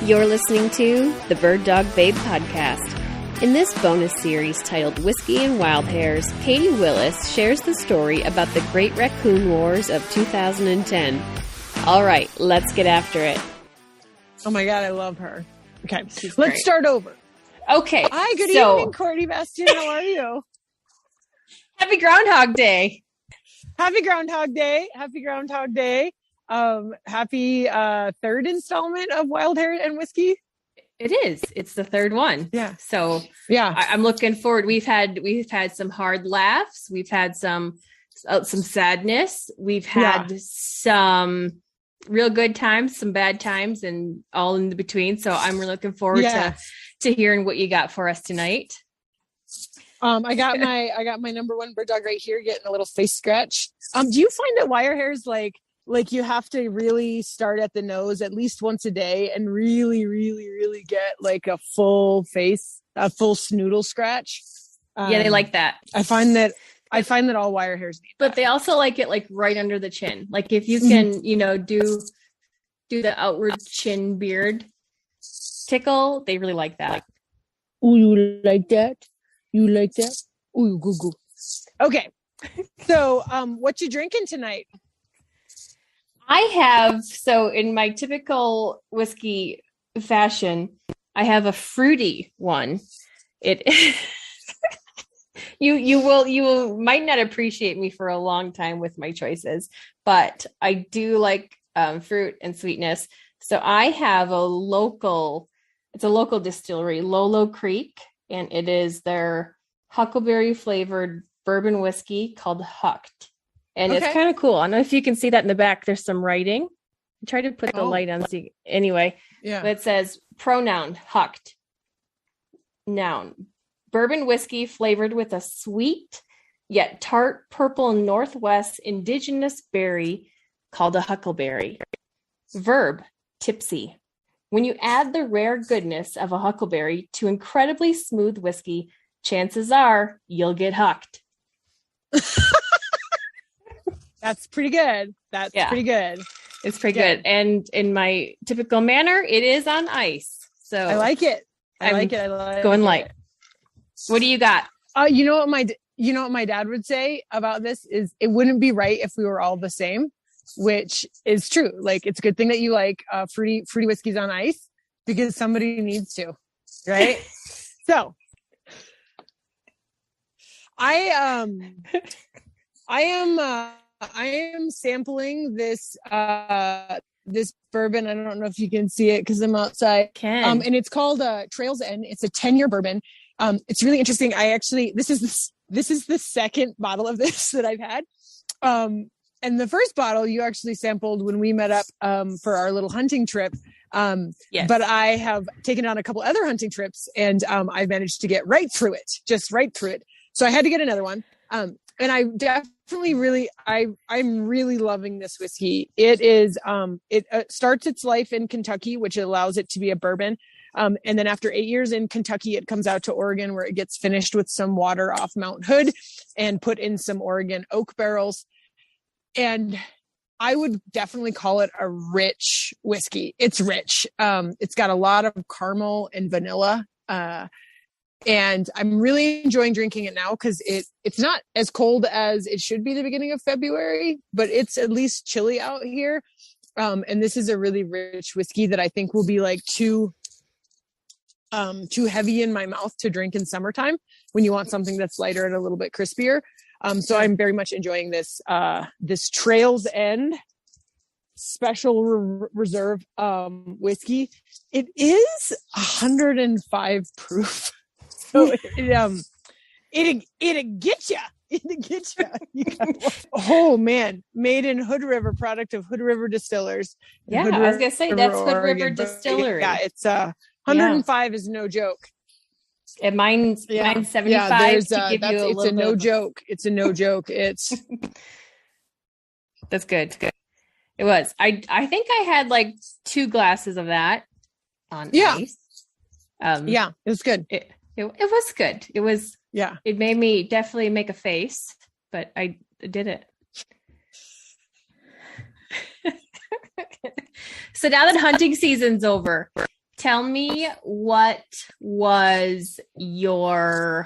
You're listening to the Bird Dog Babe podcast. In this bonus series titled Whiskey and Wildhairs, Katie Willis shares the story about the Great Raccoon Wars of 2010. All right, let's get after it. Oh my God, I love her. Okay, She's let's great. start over. Okay. Hi, good evening, Courtney Bastian. How are you? Happy Groundhog Day. Happy Groundhog Day. Happy Groundhog Day. Happy third installment of Wildhairs and Whiskey. It is. It's the third one. Yeah. So yeah, I'm looking forward. We've had some hard laughs. We've had some sadness. We've had some real good times, some bad times, and all in between. So I'm really looking forward to hearing what you got for us tonight. I got my number one bird dog right here getting a little face scratch. Do you find that wire hairs like you have to really start at the nose at least once a day and really get like a full snoodle scratch? Yeah, they like that. I find that all wire hairs need but that. They also like it like right under the chin. Like if you can, do the outward chin beard tickle, they really like that. Oh, you like that? You like that? Oh, goo. Okay. So, what you drinking tonight? So in my typical whiskey fashion, I have a fruity one. You might not appreciate me for a long time with my choices, but I do like fruit and sweetness. So I have it's a local distillery, Lolo Creek, and it is their huckleberry flavored bourbon whiskey called Hucked. And It's kind of cool. I don't know if you can see that in the back. There's some writing. I tried to put the light on. Anyway, but it says pronoun Hucked. Noun, bourbon whiskey flavored with a sweet yet tart purple Northwest indigenous berry called a huckleberry. Verb, tipsy. When you add the rare goodness of a huckleberry to incredibly smooth whiskey, chances are you'll get hucked. That's pretty good. Pretty good. It's pretty good. And in my typical manner, it is on ice. So I like it. I like going light. What do you got? You know what my dad would say about this is it wouldn't be right if we were all the same, which is true. Like it's a good thing that you like fruity whiskeys on ice because somebody needs to, right? So I am sampling this bourbon. I don't know if you can see it because I'm outside. And it's called Trails End. It's a 10-year bourbon. It's really interesting. This is the second bottle of this that I've had. And the first bottle you actually sampled when we met up for our little hunting trip. Yes. But I have taken on a couple other hunting trips and I've managed to get right through it. So I had to get another one. And I definitely I'm really loving this whiskey. It is, it starts its life in Kentucky, which allows it to be a bourbon. And then after 8 years in Kentucky, it comes out to Oregon where it gets finished with some water off Mount Hood and put in some Oregon oak barrels. And I would definitely call it a rich whiskey. It's rich. It's got a lot of caramel and vanilla. And I'm really enjoying drinking it now because it's not as cold as it should be the beginning of February, but it's at least chilly out here. And this is a really rich whiskey that I think will be like too heavy in my mouth to drink in summertime when you want something that's lighter and a little bit crispier. So I'm very much enjoying this Trails End special reserve whiskey. It is 105 proof. So it'd get you. Oh man, made in Hood River, product of Hood River Distillers. Yeah, I was gonna say that's Hood River Distillery. Yeah, it's 105 is no joke. And mine's 75. It's a no joke. It's a no joke. It's that's good. It was. I think I had like 2 glasses of that on ice. It was good. It was good. It was. Yeah. It made me definitely make a face, but I did it. So now that hunting season's over, tell me what was your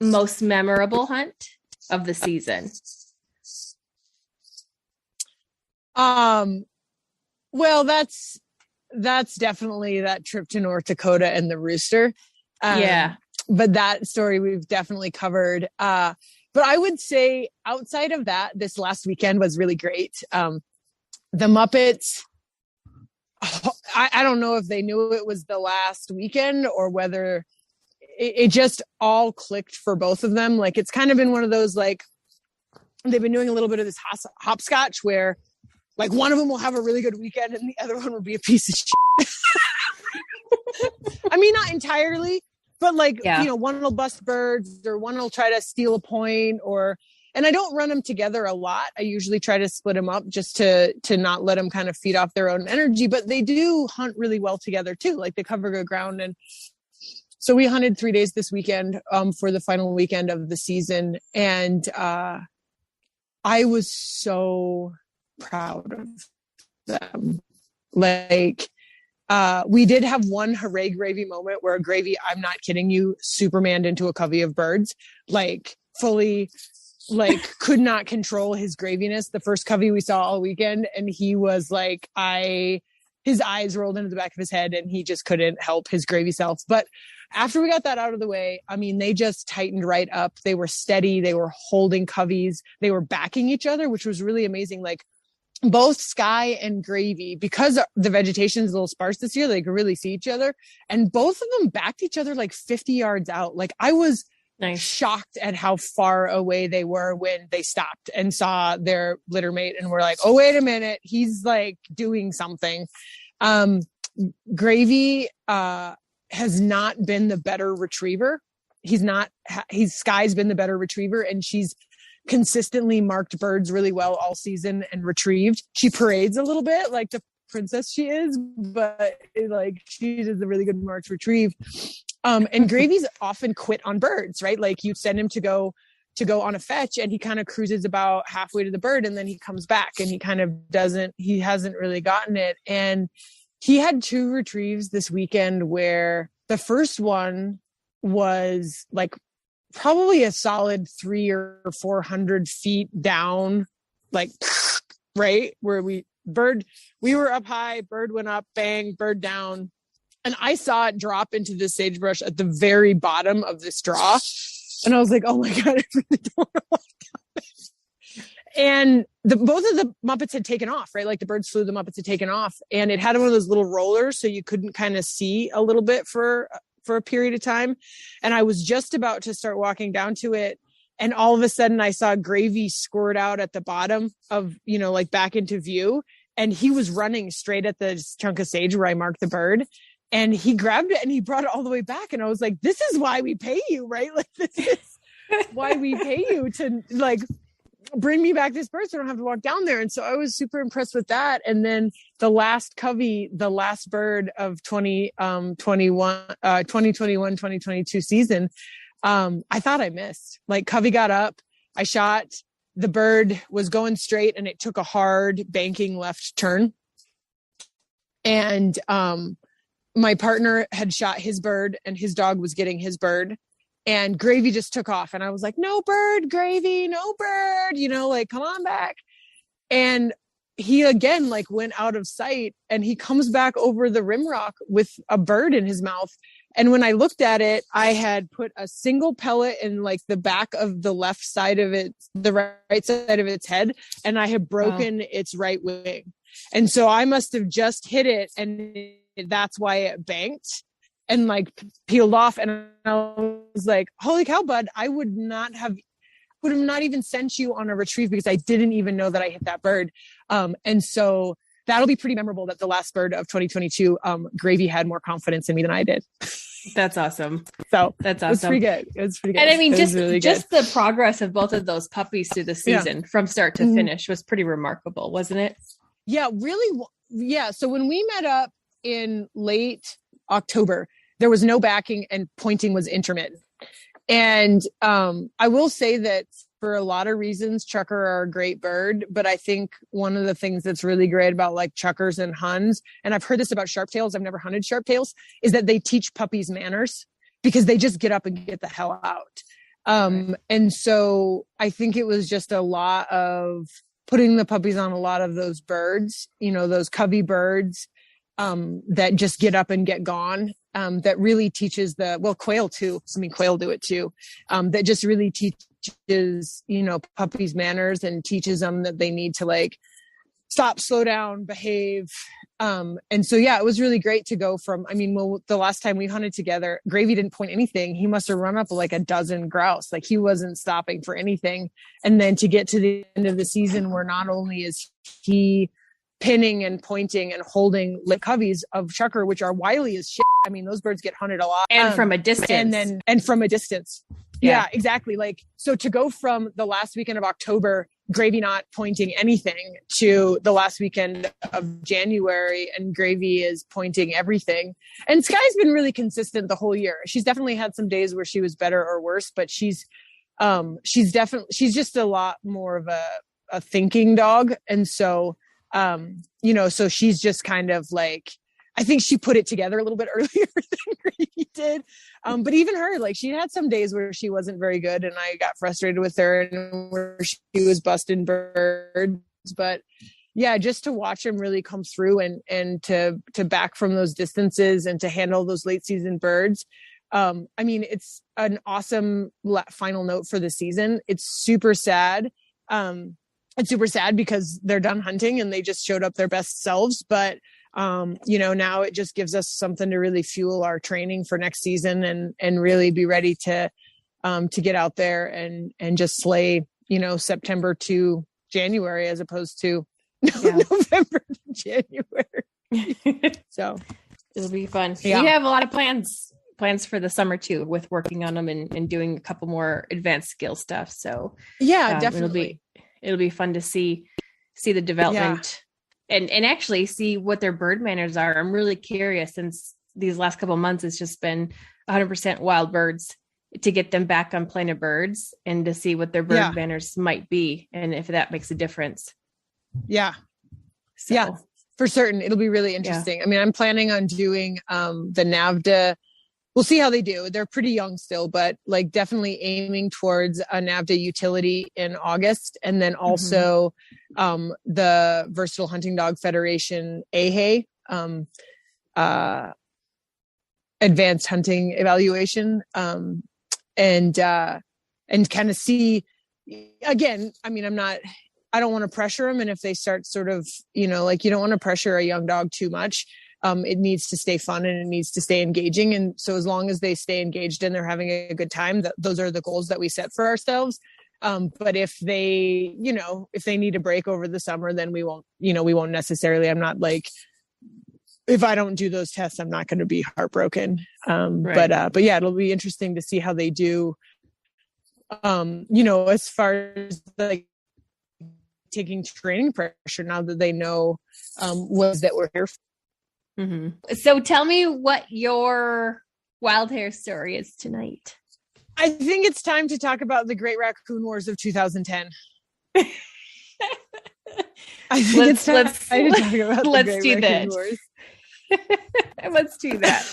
most memorable hunt of the season? Well, that's definitely that trip to North Dakota and the rooster. But that story we've definitely covered. But I would say outside of that, this last weekend was really great. The Muppets, I don't know if they knew it was the last weekend or whether it just all clicked for both of them. Like, it's kind of been one of those, like, they've been doing a little bit of this hopscotch where, like, one of them will have a really good weekend and the other one will be a piece of shit. I mean, not entirely, but like, one will bust birds or one will try to steal a point and I don't run them together a lot. I usually try to split them up just to not let them kind of feed off their own energy, but they do hunt really well together too. Like, they cover good ground. And so we hunted 3 days this weekend, for the final weekend of the season. And, I was so proud of them. Like, we did have one hooray gravy moment where Gravy, I'm not kidding you, Supermaned into a covey of birds, like fully, like could not control his graviness. The first covey we saw all weekend, and he was like, his eyes rolled into the back of his head and he just couldn't help his gravy self. But after we got that out of the way, I mean, they just tightened right up. They were steady. They were holding coveys. They were backing each other, which was really amazing. Like, both Sky and Gravy, because the vegetation is a little sparse this year, they could really see each other. And both of them backed each other like 50 yards out. Like, I was shocked at how far away they were when they stopped and saw their litter mate and were like, oh, wait a minute. He's like doing something. Gravy, has not been the better retriever. Sky's been the better retriever, and she's consistently marked birds really well all season and retrieved. She parades a little bit like the princess she is, but like, she does a really good marked retrieve. And Gravy's often quit on birds, right? Like, you send him to go on a fetch and he kind of cruises about halfway to the bird and then he comes back and he hasn't really gotten it. And he had 2 retrieves this weekend where the first one was like probably a solid 300 or 400 feet down, like, right where we were up high, bird went up, bang, bird down. And I saw it drop into the sagebrush at the very bottom of this draw. And I was like, oh my God, I really don't want to walk down this. And both of the Muppets had taken off, right? Like, the birds flew, the Muppets had taken off, and it had one of those little rollers, so you couldn't kind of see a little bit for a period of time. And I was just about to start walking down to it, and all of a sudden I saw Gravy squirt out at the bottom of, like, back into view, and he was running straight at the chunk of sage where I marked the bird, and he grabbed it and he brought it all the way back. And I was like, this is why we pay you, right? Like, this is why we pay you to, like, bring me back this bird so I don't have to walk down there. And so I was super impressed with that. And then the last covey, the last bird of 2022 season, I thought I missed. Like, covey got up, I shot, the bird was going straight and it took a hard banking left turn. And my partner had shot his bird and his dog was getting his bird. And Gravy just took off. And I was like, no bird, Gravy, no bird, like, come on back. And he again, like, went out of sight, and he comes back over the rim rock with a bird in his mouth. And when I looked at it, I had put a single pellet in, like, the back of the left side of it, the right side of its head. And I had broken its right wing. And so I must have just hit it. And that's why it banked and, like, peeled off. And I was like, holy cow, bud, I would have not even sent you on a retrieve because I didn't even know that I hit that bird. And so that'll be pretty memorable that the last bird of 2022, Gravy had more confidence in me than I did. That's awesome. So that's awesome. It's pretty good. It's pretty good. And I mean, just the progress of both of those puppies through the season from start to finish was pretty remarkable, wasn't it? Yeah, really. Yeah. So when we met up in late October, there was no backing and pointing was intermittent. And I will say that for a lot of reasons, chukar are a great bird. But I think one of the things that's really great about like chukars and huns, and I've heard this about sharptails, I've never hunted sharptails, is that they teach puppies manners because they just get up and get the hell out. And so I think it was just a lot of putting the puppies on a lot of those birds, you know, those covey birds, that just get up and get gone. That really teaches quail too. I mean, quail do it too. That just really teaches, you know, puppies manners and teaches them that they need to like stop, slow down, behave. And so, yeah, it was really great to go from, I mean, well, the last time we hunted together, Gravy didn't point anything. He must've run up like a dozen grouse. Like he wasn't stopping for anything. And then to get to the end of the season where not only is he pinning and pointing and holding like coveys of chukar, which are wily as shit. I mean, those birds get hunted a lot. And from a distance. And from a distance. Yeah, exactly. Like, so to go from the last weekend of October, Gravy not pointing anything, to the last weekend of January and Gravy is pointing everything. And Sky's been really consistent the whole year. She's definitely had some days where she was better or worse, but she's just a lot more of a thinking dog. And so, you know, so she's just kind of like, I think she put it together a little bit earlier than Gravy did. But even her, like she had some days where she wasn't very good and I got frustrated with her and where she was busting birds. But yeah, just to watch him really come through and to back from those distances and to handle those late season birds. I mean, it's an awesome final note for the season. It's super sad. It's super sad because they're done hunting and they just showed up their best selves. But you know, now it just gives us something to really fuel our training for next season and really be ready to get out there and just slay, you know, September to January as opposed to November to January. So it'll be fun. Yeah. We have a lot of plans for the summer too, with working on them and doing a couple more advanced skill stuff. So yeah, definitely. It'll be fun to see the development. And actually see what their bird manners are. I'm really curious, since these last couple of months, it's just been 100% wild birds, to get them back on Planet Birds and to see what their bird manners might be. And if that makes a difference. Yeah. So. Yeah, for certain. It'll be really interesting. I mean, I'm planning on doing the NAVDA. We'll see how they do. They're pretty young still, but like definitely aiming towards a NAVDA utility in August. And then also the Versatile Hunting Dog Federation AHA, advanced hunting evaluation. And kind of see, again, I mean, I don't want to pressure them. And if they start sort of, you know, like you don't want to pressure a young dog too much. It needs to stay fun and it needs to stay engaging. And so as long as they stay engaged and they're having a good time, those are the goals that we set for ourselves. But if they need a break over the summer, then we won't necessarily, I'm not like, if I don't do those tests, I'm not going to be heartbroken. Right. But yeah, it'll be interesting to see how they do, you know, as far as like taking training pressure now that they know, was that we're here for. Mm-hmm. So tell me what your Wildhairs story is tonight. I think it's time to talk about the Great Raccoon Wars of 2010. Let's do that. Let's do that.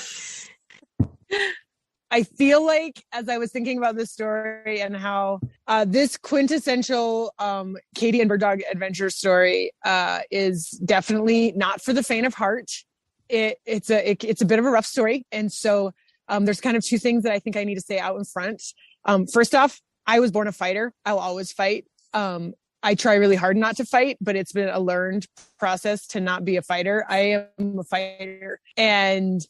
I feel like as I was thinking about this story and how this quintessential Katie and Bird Dog adventure story is definitely not for the faint of heart. It's a bit of a rough story. And so there's kind of two things that I think I need to say out in front. First off, I was born a fighter. I'll always fight. I try really hard not to fight, but it's been a learned process to not be a fighter. I am a fighter, and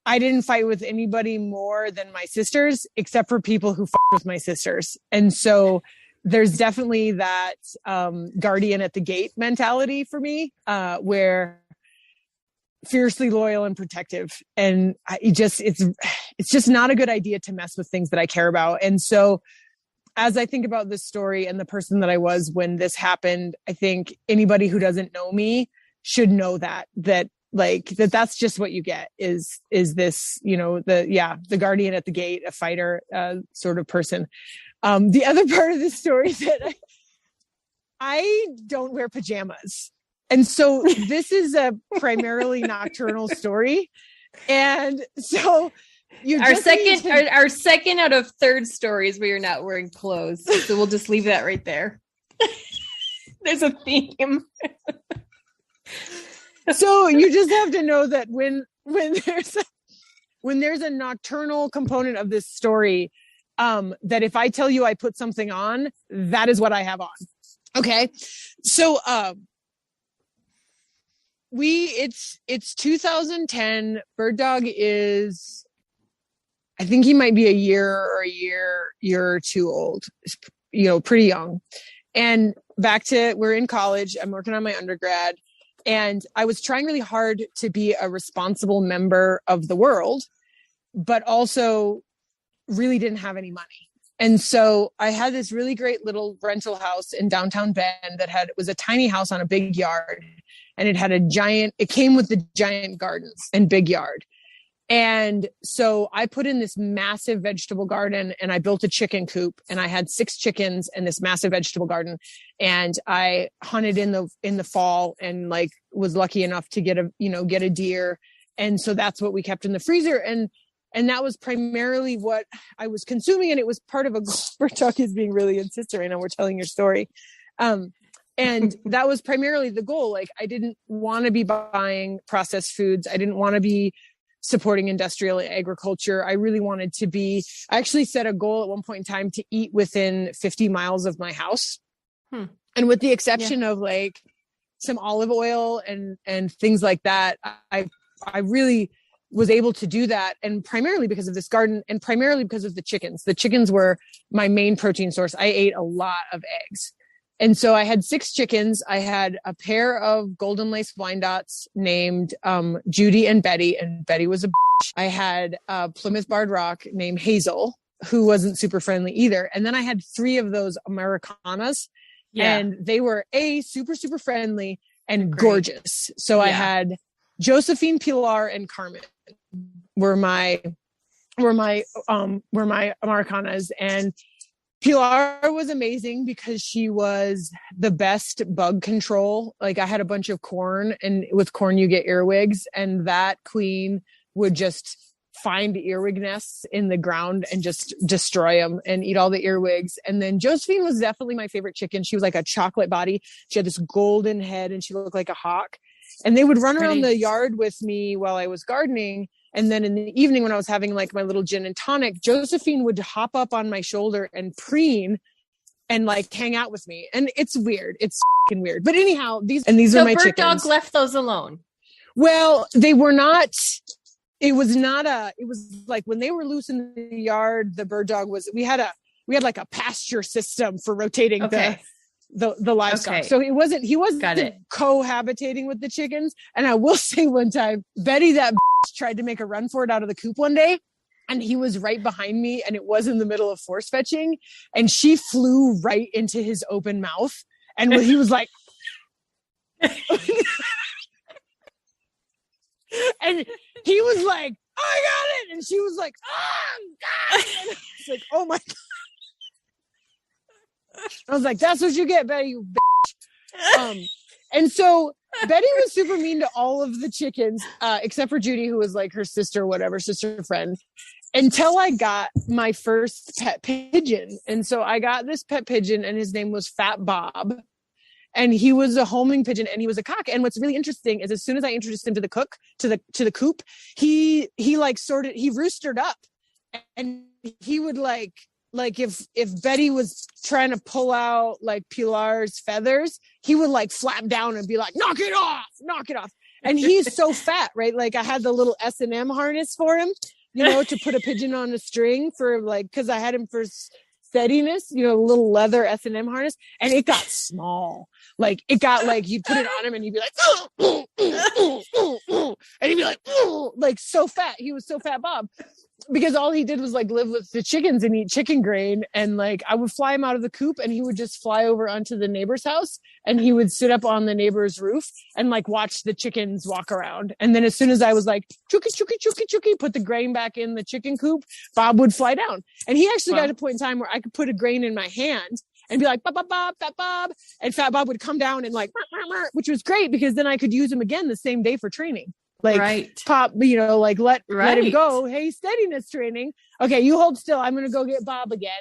I didn't fight with anybody more than my sisters, except for people who fought with my sisters. And so there's definitely that guardian at the gate mentality for me, where fiercely loyal and protective. And it's just not a good idea to mess with things that I care about. And so as I think about this story and the person that I was when this happened, I think anybody who doesn't know me should know that's just what you get is this, you know, the guardian at the gate, a fighter sort of person. The other part of the story is that I don't wear pajamas. And so this is a primarily nocturnal story. And so our second out of third stories where you're not wearing clothes. So we'll just leave that right there. There's a theme. So you just have to know that when there's a nocturnal component of this story, that if I tell you I put something on, that is what I have on. Okay. So it's 2010. Bird Dog is, I think he might be a year or two old, pretty young. And we're in college. I'm working on my undergrad, and I was trying really hard to be a responsible member of the world, but also really didn't have any money. And so I had this really great little rental house in downtown Bend it was a tiny house on a big yard, and it came with the giant gardens and big yard. And so I put in this massive vegetable garden, and I built a chicken coop, and I had 6 chickens and this massive vegetable garden. And I hunted in the fall, and like was lucky enough to get a deer. And so that's what we kept in the freezer. And that was primarily what I was consuming. And it was part of a Bird Dog is being really insistent right now. We're telling your story. And that was primarily the goal. Like, I didn't want to be buying processed foods. I didn't want to be supporting industrial agriculture. I really wanted to I actually set a goal at one point in time to eat within 50 miles of my house. And with the exception of like some olive oil and things like that, I really was able to do that. And primarily because of this garden, and primarily because of the chickens. The chickens were my main protein source. I ate a lot of eggs. And so I had 6 chickens. I had a pair of golden lace Wyandottes named Judy and Betty was a bitch. I had a Plymouth Barred Rock named Hazel, who wasn't super friendly either. And then I had 3 of those Americanas, and they were super, super friendly and gorgeous. So I had Josephine, Pilar, and Carmen were my Americanas. And Pilar was amazing because she was the best bug control. Like, I had a bunch of corn, and with corn you get earwigs, and that queen would just find earwig nests in the ground and just destroy them and eat all the earwigs. And then Josephine was definitely my favorite chicken. She was like a chocolate body. She had this golden head, and she looked like a hawk. And they would run around the yard with me while I was gardening. And then in the evening, when I was having like my little gin and tonic, Josephine would hop up on my shoulder and preen and like hang out with me. And it's weird. It's fucking weird. But anyhow, these are my chickens. So Bird Dog left those alone. Well, they were not. It was like when they were loose in the yard, the Bird Dog we had like a pasture system for rotating the livestock. Okay. So he wasn't cohabitating with the chickens. And I will say, one time, Betty, that tried to make a run for it out of the coop one day, and he was right behind me, and it was in the middle of force fetching, and she flew right into his open mouth, and he was like and he was like, I got it, and she was like, oh God, and I was like, oh my God. I was like, that's what you get, Betty, you bitch. And so Betty was super mean to all of the chickens, except for Judy, who was like her sister friend, until I got my first pet pigeon. And so I got this pet pigeon, and his name was Fat Bob. And he was a homing pigeon, and he was a cock. And what's really interesting is, as soon as I introduced him to the coop, he roostered up, and he would like if Betty was trying to pull out like Pilar's feathers, he would like flap down and be like, knock it off. And he's so fat, right? Like, I had the little S&M harness for him, to put a pigeon on a string for like, cause I had him for steadiness, little leather S&M harness, and it got small. Like, it got like, you'd put it on him and you'd be like, and he'd be like so fat. He was so Fat Bob. because all he did was like live with the chickens and eat chicken grain. And like, I would fly him out of the coop and he would just fly over onto the neighbor's house and he would sit up on the neighbor's roof and like watch the chickens walk around. And then as soon as I was like, chooky, chooky, chooky, chooky, put the grain back in the chicken coop, Bob would fly down. And he actually got to a point in time where I could put a grain in my hand and be like, Bob, Bob, Bob, Fat Bob. And Fat Bob would come down and like, which was great because then I could use him again the same day for training. Like pop, you know, like let him go. Hey, steadiness training. Okay, you hold still. I'm going to go get Bob again.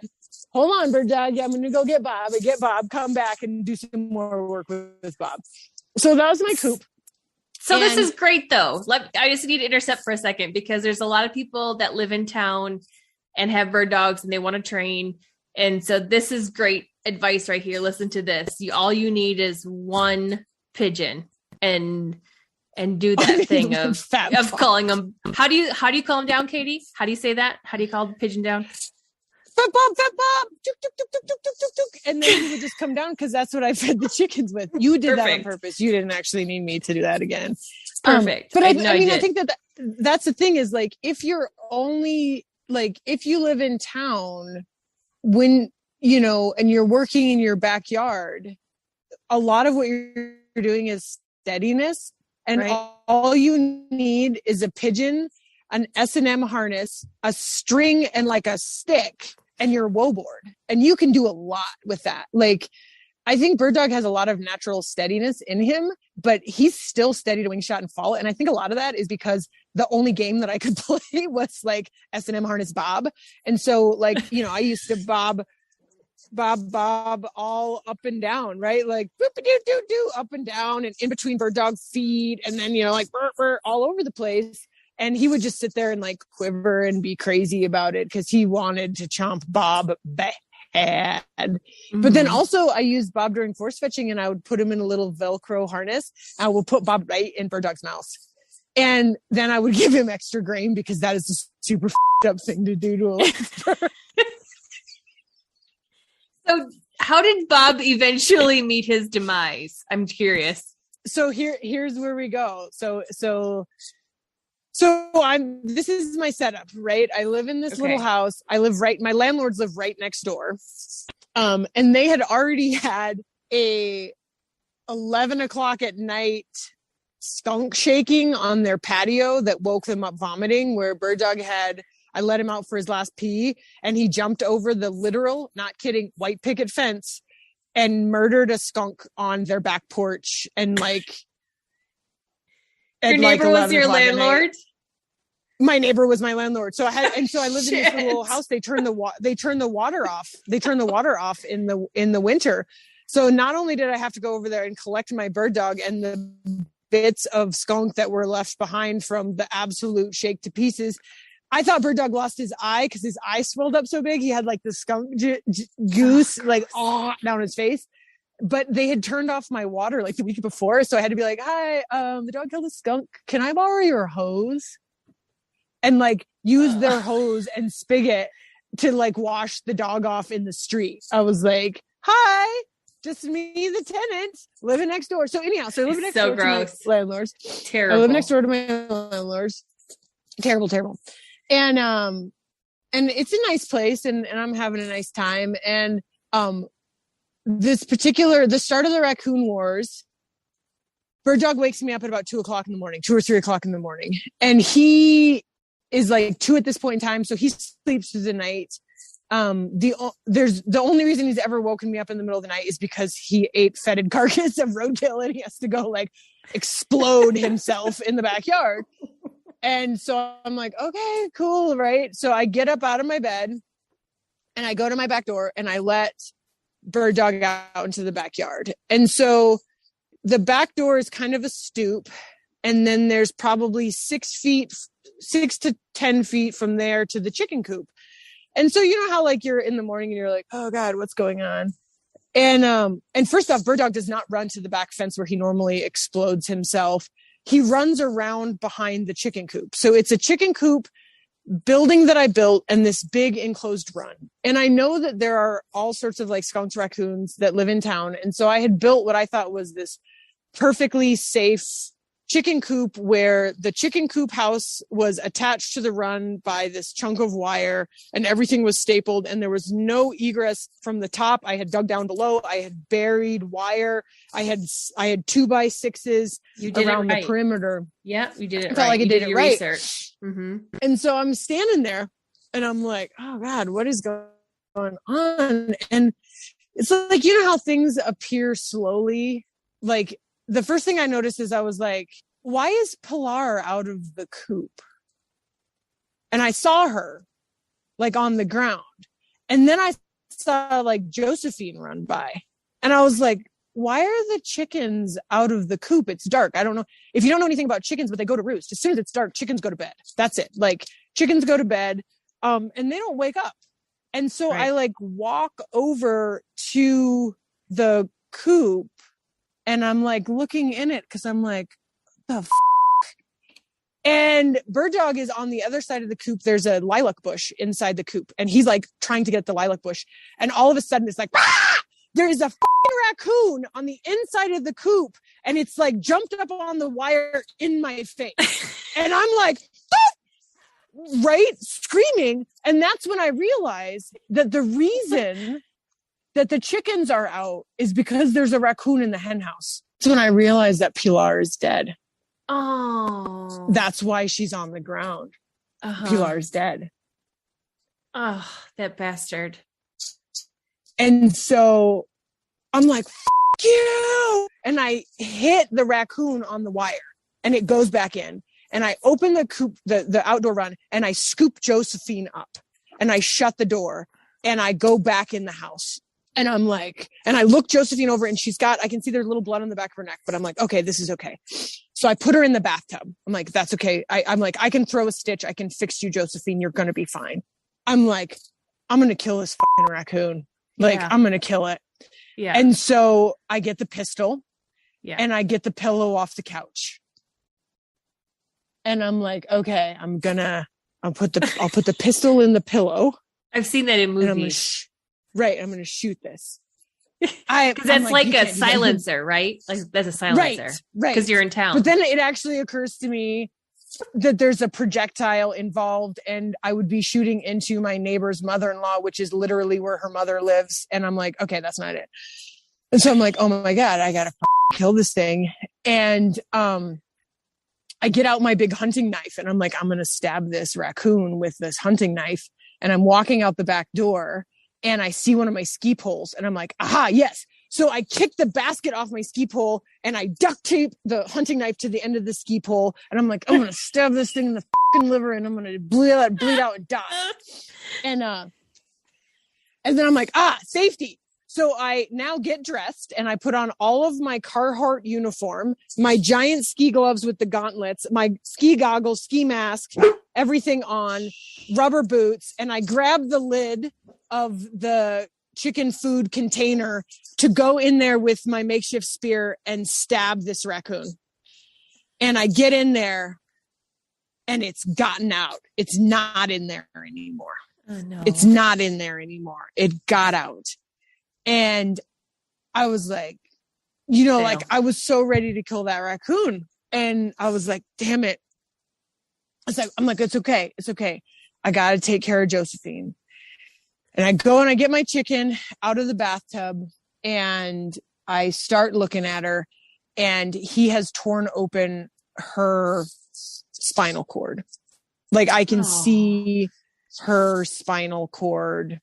Hold on, bird dog. I'm going to go get Bob and get Bob, come back and do some more work with Bob. So that was my coop. So this is great though. I just need to intercept for a second because there's a lot of people that live in town and have bird dogs and they want to train. And so this is great advice right here. Listen to this. All you need is one pigeon and do that thing of calling them. How do you call them down, Katie? How do you say that? How do you call the pigeon down? Fat Bob, Fat Bob. Tuk, tuk, tuk, tuk, tuk, tuk, tuk. And then he would just come down because that's what I fed the chickens with. You did that on purpose. You didn't actually need me to do that again. Perfect. But I think that's the thing is like, if you're only like, if you live in town when, you know, and you're working in your backyard, a lot of what you're doing is steadiness. And all you need is a pigeon, an S&M harness, a string, and like a stick, and your woe board. And you can do a lot with that. Like, I think Bird Dog has a lot of natural steadiness in him, but he's still steady to wing shot and fall. And I think a lot of that is because the only game that I could play was like S&M harness Bob. And so like, you know, I used to Bob all up and down, right? Like boop-a-doo-doo-doo, up and down and in between Bird Dog feet. And then, you know, like burr, burr, all over the place. And he would just sit there and like quiver and be crazy about it because he wanted to chomp Bob bad. Mm-hmm. But then also I used Bob during force fetching and I would put him in a little Velcro harness. I would put Bob right in Bird Dog's mouth. And then I would give him extra grain because that is a super up thing to do to a bird. So how did Bob eventually meet his demise? I'm curious. So here's where we go. So this is my setup, right? I live in this little house. My landlords live right next door. And they had already had a 11 o'clock at night skunk shaking on their patio that woke them up vomiting, where Bird Dog I let him out for his last pee and he jumped over the literal, not kidding, white picket fence and murdered a skunk on their back porch. And like, your neighbor was your landlord? My neighbor was my landlord. So I lived in this little house. They turned the water off. They turned the water off in the winter. So not only did I have to go over there and collect my Bird Dog and the bits of skunk that were left behind from the absolute shake to pieces, I thought Bird Dog lost his eye because his eye swelled up so big. He had like the skunk goose down his face. But they had turned off my water like the week before. So I had to be like, hi, the dog killed a skunk. Can I borrow your hose? And like use their hose and spigot to like wash the dog off in the street. I was like, hi, just me, the tenant, living next door. So anyhow, I live next door to my landlords. Terrible. I live next door to my landlords. Terrible. And it's a nice place and I'm having a nice time. And the start of the Raccoon Wars, Bird Dog wakes me up at about 2 or 3 o'clock in the morning. And he is like 2 at this point in time. So he sleeps through the night. The only reason he's ever woken me up in the middle of the night is because he ate fetid carcass of roadkill and he has to go like explode himself in the backyard. And so I'm like, okay, cool. Right. So I get up out of my bed and I go to my back door and I let Bird Dog out into the backyard. And so the back door is kind of a stoop. And then there's probably 6 to 10 feet from there to the chicken coop. And so, you know how like you're in the morning and you're like, oh God, what's going on? And first off, Bird Dog does not run to the back fence where he normally explodes himself. He runs around behind the chicken coop. So it's a chicken coop building that I built and this big enclosed run. And I know that there are all sorts of like skunks, raccoons that live in town. And so I had built what I thought was this perfectly safe chicken coop where the chicken coop house was attached to the run by this chunk of wire, and everything was stapled, and there was no egress from the top. I had dug down below. I had buried wire. I had 2x6s around the perimeter. Yeah, you did it right. I felt like I did it right. Research. Mm-hmm. And so I'm standing there and I'm like, oh God, what is going on? And it's like, you know how things appear slowly? Like the first thing I noticed is I was like, why is Pilar out of the coop? And I saw her like on the ground. And then I saw like Josephine run by. And I was like, why are the chickens out of the coop? It's dark. I don't know if you don't know anything about chickens, but they go to roost. As soon as it's dark, chickens go to bed. That's it. Like chickens go to bed, and they don't wake up. And so I like walk over to the coop and I'm like looking in it because I'm like, the f-? And Bird Dog is on the other side of the coop. There's a lilac bush inside the coop and he's like trying to get the lilac bush. And all of a sudden it's like, ah! There is a raccoon on the inside of the coop and it's like jumped up on the wire in my face. And I'm like, right, screaming. And that's when I realized that the reason that the chickens are out is because there's a raccoon in the hen house. That's when I realized that Pilar is dead. Oh, that's why she's on the ground. Pilar is dead. Oh, that bastard. And so I'm like, F you. And I hit the raccoon on the wire and it goes back in. And I open the coop, the outdoor run, and I scoop Josephine up and I shut the door and I go back in the house. And I'm like, and I look Josephine over and I can see there's a little blood on the back of her neck, but I'm like, okay, this is okay. So I put her in the bathtub. I'm like, that's okay. I'm like, I can throw a stitch. I can fix you, Josephine. You're going to be fine. I'm like, I'm going to kill this fucking raccoon. Like, I'm going to kill it. Yeah. And so I get the pistol and I get the pillow off the couch. And I'm like, okay, I'll put the pistol in the pillow. I've seen that in movies. I'm going to shoot this. Because that's like a silencer, right? Like that's a silencer. Right. Because you're in town. But then it actually occurs to me that there's a projectile involved and I would be shooting into my neighbor's mother-in-law, which is literally where her mother lives. And I'm like, okay, that's not it. And so I'm like, oh my God, I got to kill this thing. And, I get out my big hunting knife and I'm like, I'm going to stab this raccoon with this hunting knife. And I'm walking out the back door and I see one of my ski poles and I'm like, aha, yes. So I kick the basket off my ski pole and I duct tape the hunting knife to the end of the ski pole. And I'm like, I'm going to stab this thing in the fucking liver and I'm going to bleed out and die. And then I'm like, safety. So I now get dressed and I put on all of my Carhartt uniform, my giant ski gloves with the gauntlets, my ski goggles, ski mask, everything on, rubber boots. And I grab the lid of the chicken food container to go in there with my makeshift spear and stab this raccoon. And I get in there and it's gotten out. It's not in there anymore. Oh, no. It's not in there anymore. It got out. And I was like, like I was so ready to kill that raccoon. And I was like, damn it. I'm like, it's okay. It's okay. I got to take care of Josephine. And I go and I get my chicken out of the bathtub and I start looking at her and he has torn open her spinal cord. Like I can see her spinal cord.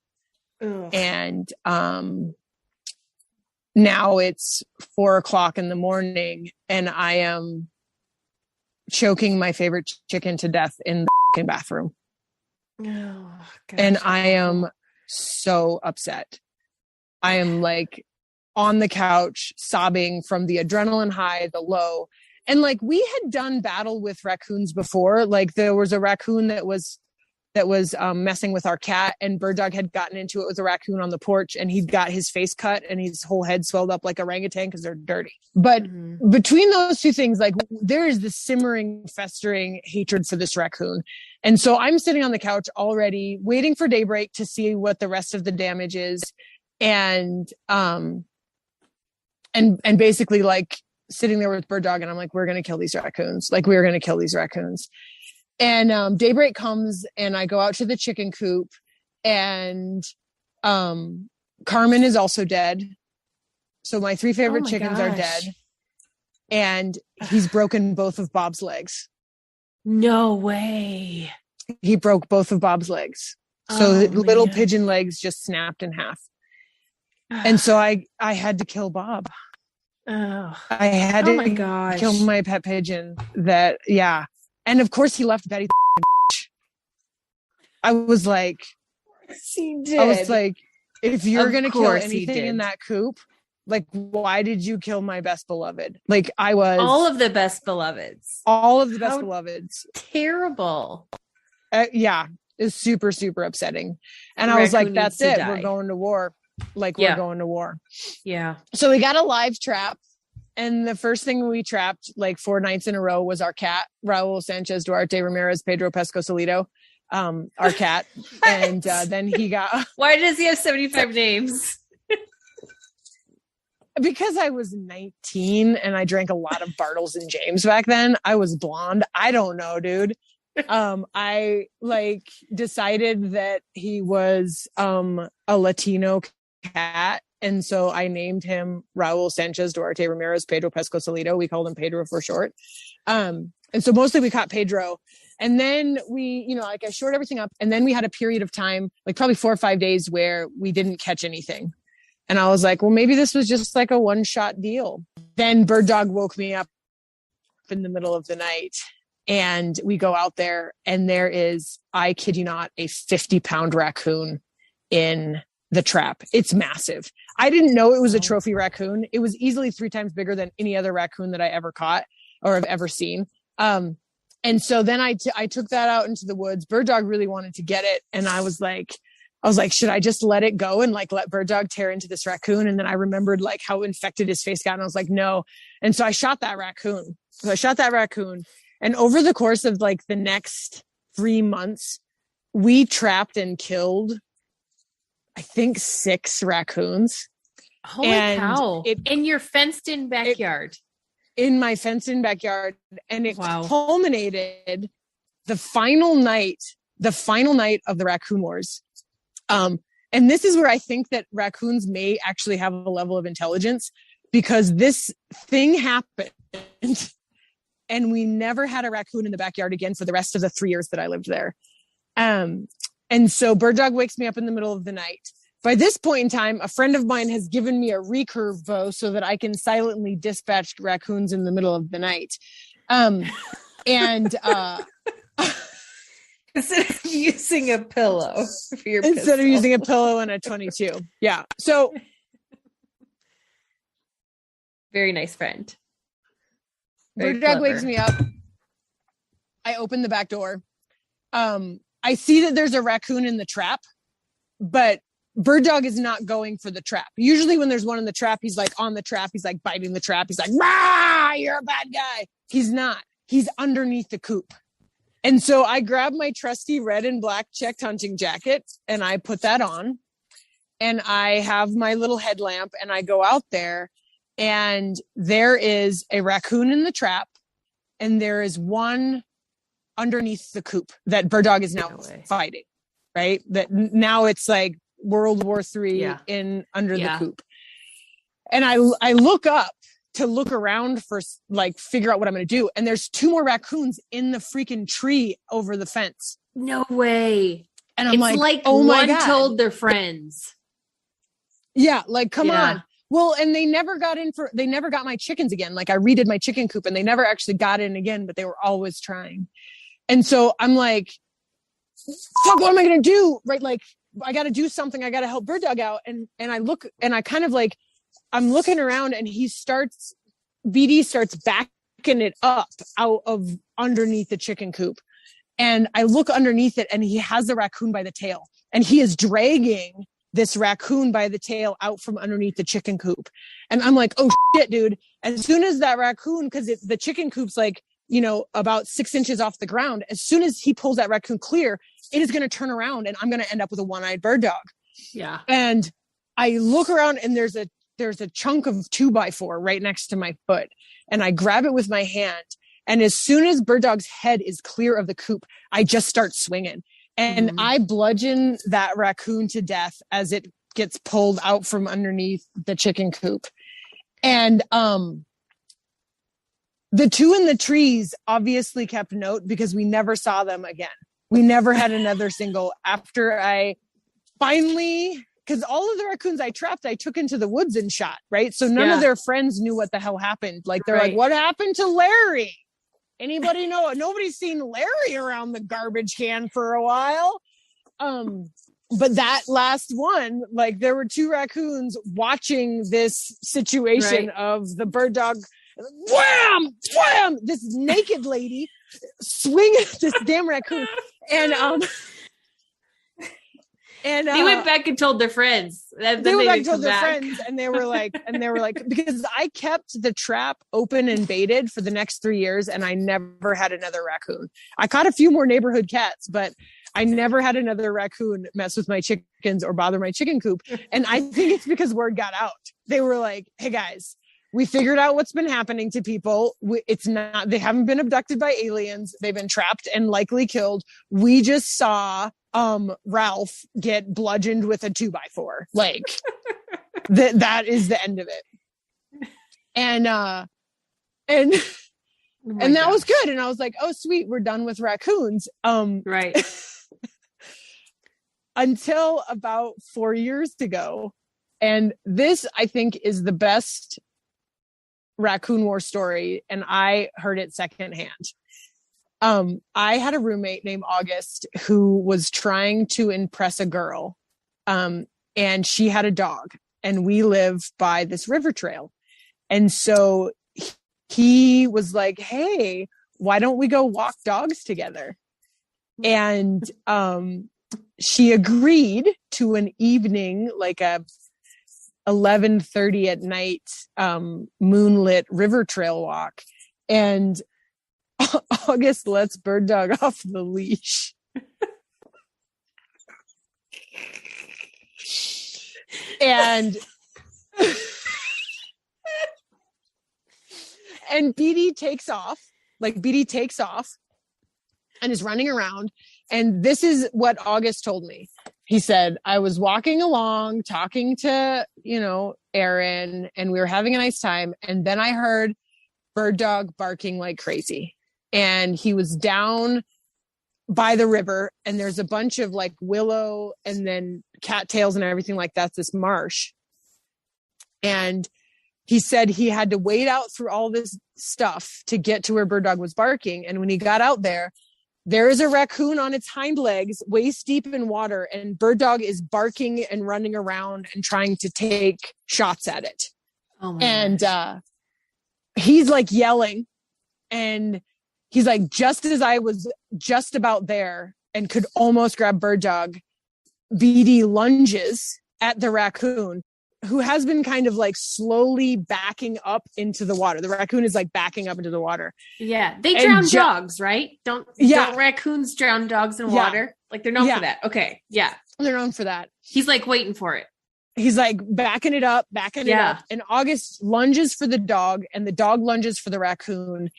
Ugh. And now it's 4:00 in the morning and I am choking my favorite chicken to death in the bathroom. Oh, gosh. And I am so upset. I am like on the couch sobbing from the adrenaline high, the low. And like we had done battle with raccoons before. Like there was a raccoon that was messing with our cat and Bird Dog had gotten into it with a raccoon on the porch and he'd got his face cut and his whole head swelled up like orangutan because they're dirty. But between those two things, like there is this simmering, festering hatred for this raccoon. And so I'm sitting on the couch already waiting for daybreak to see what the rest of the damage is. And basically like sitting there with Bird Dog, and I'm like, we're going to kill these raccoons. Like, we're going to kill these raccoons. And daybreak comes, and I go out to the chicken coop, and Carmen is also dead. So my 3 favorite chickens are dead. And he's broken both of Bob's legs. No way. He broke both of Bob's legs. So the little pigeon legs just snapped in half. And so I had to kill Bob. Oh, I had to kill my pet pigeon. And of course he left Betty. I was like, he did. I was like, if you're going to kill anything in that coop, like, why did you kill my best beloved? Like, I was all of the best beloveds. All of the best beloveds. Terrible. Yeah. It's super, super upsetting. And I was like, that's it. We're going to war. Like, we're going to war. Yeah. So we got a live trap. And the first thing we trapped like 4 nights in a row was our cat, Raul Sanchez Duarte Ramirez Pedro Pesco Solito, our cat. And then he got... Why does he have 75 names? Because I was 19 and I drank a lot of Bartles and James back then. I was blonde. I don't know, dude. I like decided that he was a Latino cat. And so I named him Raul Sanchez Duarte Ramirez Pedro Pesco Solito. We called him Pedro for short. And so mostly we caught Pedro. And then we, like I shored everything up. And then we had a period of time, like probably 4 or 5 days where we didn't catch anything. And I was like, well, maybe this was just like a one-shot deal. Then Bird Dog woke me up in the middle of the night, and we go out there, and there is, I kid you not, a 50-pound raccoon in the trap. It's massive. I didn't know it was a trophy raccoon. It was easily 3 times bigger than any other raccoon that I ever caught or have ever seen. And so then I took that out into the woods. Bird Dog really wanted to get it, and I was like, should I just let it go and like let Bird Dog tear into this raccoon? And then I remembered like how infected his face got. And I was like, no. And so I shot that raccoon. And over the course of like the next 3 months, we trapped and killed, I think, 6 raccoons. Holy cow. In your fenced in backyard. In my fenced in backyard. And it culminated the final night of the Raccoon Wars. And this is where I think that raccoons may actually have a level of intelligence, because this thing happened and we never had a raccoon in the backyard again for the rest of the 3 years that I lived there. And so Bird Dog wakes me up in the middle of the night. By this point in time, a friend of mine has given me a recurve bow so that I can silently dispatch raccoons in the middle of the night. Instead of using a pillow for your Instead pistol. of using a pillow and a 22. Yeah. So very nice friend. Bird Dog wakes me up. I open the back door. I see that there's a raccoon in the trap, but Bird Dog is not going for the trap. Usually when there's one in the trap, he's like on the trap. He's like biting the trap. He's like, "Rah, you're a bad guy." He's not. He's underneath the coop. And so I grab my trusty red and black checked hunting jacket and I put that on, and I have my little headlamp, and I go out there, and there is a raccoon in the trap, and there is one underneath the coop that Bird Dog is now fighting, right? That now it's like World War III in under the coop. And I look up to look around for like figure out what I'm going to do, and there's 2 more raccoons in the freaking tree over the fence. No way. And I'm like, oh my God. Told their friends. Yeah, like come on. Well, and they never got my chickens again. Like I redid my chicken coop and they never actually got in again, but they were always trying. And so I'm like, fuck, what am I going to do? Right. Like I got to do something. I got to help Bird Dog out. And I look, and I kind of like, I'm looking around, and BD starts backing it up out of underneath the chicken coop. And I look underneath it, and he has the raccoon by the tail, and he is dragging this raccoon by the tail out from underneath the chicken coop. And I'm like, oh shit, dude. As soon as that raccoon, cause the chicken coop's like, about 6 inches off the ground. As soon as he pulls that raccoon clear, it is going to turn around, and I'm going to end up with a one-eyed bird dog. Yeah. And I look around, and there's a there's a chunk of 2x4 right next to my foot, and I grab it with my hand. And as soon as Bird Dog's head is clear of the coop, I just start swinging. And I bludgeon that raccoon to death as it gets pulled out from underneath the chicken coop. And the two in the trees obviously kept note because we never saw them again. We never had another single after I finally, because all of the raccoons I trapped, I took into the woods and shot, right? So none of their friends knew what the hell happened. Like, they're like, what happened to Larry? Anybody know? Nobody's seen Larry around the garbage can for a while. But that last one, like, there were two raccoons watching this situation of the bird dog, wham, wham, this naked lady swing at this damn raccoon. And they went back and told their friends. They went back and told their friends, and they were like, because I kept the trap open and baited for the next 3 years, and I never had another raccoon. I caught a few more neighborhood cats, but I never had another raccoon mess with my chickens or bother my chicken coop. And I think it's because word got out. They were like, hey guys, we figured out what's been happening to people. They haven't been abducted by aliens. They've been trapped and likely killed. We just saw Ralph get bludgeoned with a 2x4. Like, that is the end of it. And that was good. And I was like, oh sweet, we're done with raccoons. Right. Until about 4 years ago. And this, I think, is the best raccoon war story, and I heard it secondhand. I had a roommate named August who was trying to impress a girl, and she had a dog, and we live by this river trail. And so he was like, hey, why don't we go walk dogs together? And she agreed to an evening, like a 11:30 at night, moonlit river trail walk. And August lets Bird Dog off the leash. and BD takes off and is running around. And this is what August told me. He said, I was walking along, talking to, Aaron, and we were having a nice time. And then I heard Bird Dog barking like crazy. And he was down by the river, and there's a bunch of like willow and then cattails and everything like that, this marsh. And he said he had to wade out through all this stuff to get to where Bird Dog was barking. And when he got out there is a raccoon on its hind legs, waist deep in water, and Bird Dog is barking and running around and trying to take shots at it. Oh my gosh. He's like yelling, and he's like, just as I was just about there and could almost grab Bird Dog, BD lunges at the raccoon, who has been kind of like slowly backing up into the water. The raccoon is like backing up into the water. Yeah. They drown dogs, right? Don't raccoons drown dogs in water? Like, they're known for that. Okay. Yeah. They're known for that. He's like waiting for it. He's like backing it up. And August lunges for the dog, and the dog lunges for the raccoon,